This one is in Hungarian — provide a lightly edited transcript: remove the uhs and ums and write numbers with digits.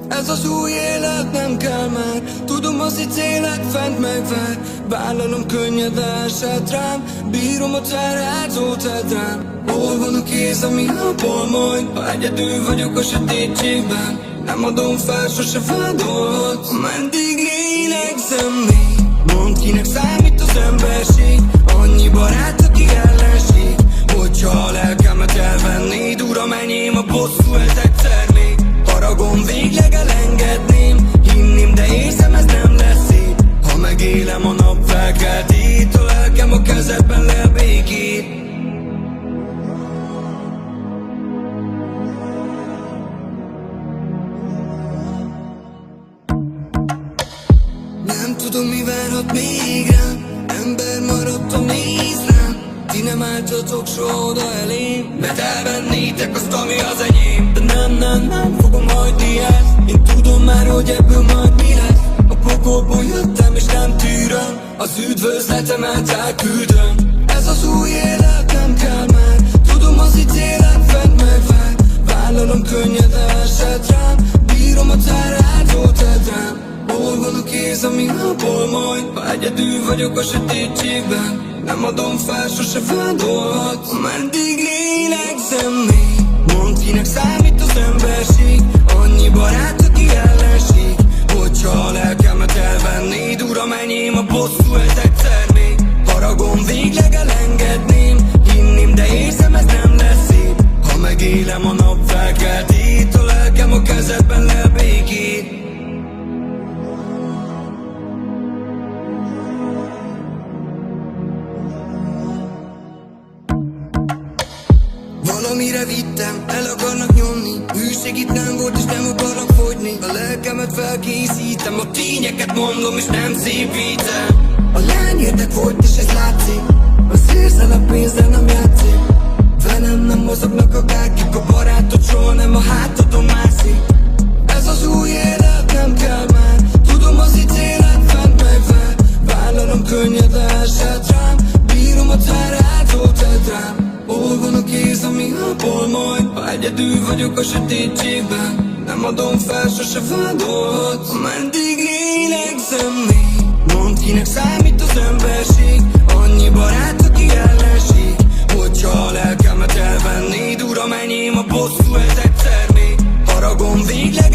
Ez az új élet nem kell már. Tudom, az itt élet fent megvár. Vállalom, könnyed esett rám. Bírom a terhát, tedd rám. Hol van a kéz, ami napol majd? Ha egyedül vagyok a sötétségben, nem adom fel, sose vádolhatsz. Meddig lélegzem még? Mondd, kinek számít az emberség? Annyi barát, aki ellenség. Hogyha a lelkemet elvennéd, uram, enyém a bosszú, ez egyszer még. Haragom végleg elengedném, hinném, de érzem, ez nem lesz szép. Ha megélem a nap felkeltét, a lelkem a kezedben lel békét. Nem tudom, mi várhat még rám. Ember maradtam, nézd rám. Ti nem álltatok soha oda elém, mert elvennétek azt, ami az enyém. De nem fogom hagyni ezt. Én tudom már, hogy ebből majd mi lesz. A pokolból jöttem és nem tűröm. Az üdvözletemet elküldöm. Ez az új élet nem kell már. Tudom, az itt élet fent megvár. Vállalom, könnyed esett rám. Bírom a terhát, tedd rám. Hol van a kéz, ami napol majd? Ha egyedül vagyok a sötétségben, nem adom fel, sose vádolhatsz. Meddig lélegzem még? Mondd, kinek számít az emberség? Annyi barát, aki ellenség. Hogyha a lelkemet elvennéd, uram, enyém a bosszú, ez egyszer még. Haragom végleg elengedném, hinném, de érzem, ez nem lesz szép. Ha megélem a nap felkeltét, a lelkem a kezedben lel békét. Valamire vittem, el akarnak nyomni. Hűség itt nem volt és nem akarnak fogyni. A lelkemet felkészítem, a tényeket mondom és nem szépítem. A lány érdek volt és ez látszik. A szélszel a pénzzel nem játszik. Velem nem mozognak a kákik, a barátod soha nem a hátadon mászik. Ez az új élet nem kell már. Tudom, az itt élet fent megvár. Vállalom, könnyed esett rám. Bírom a terhát, tedd rám. Hol van a kéz, ami napol majd? Ha egyedül vagyok a sötétségben, nem adom fel, sose vádolhatsz. Meddig lélegzem még? Mondd, kinek számít az emberség? Annyi barát, aki ellenség. Hogyha a lelkemet elvennéd, uram, enyém a bosszú, ez egyszer még. Haragom végleg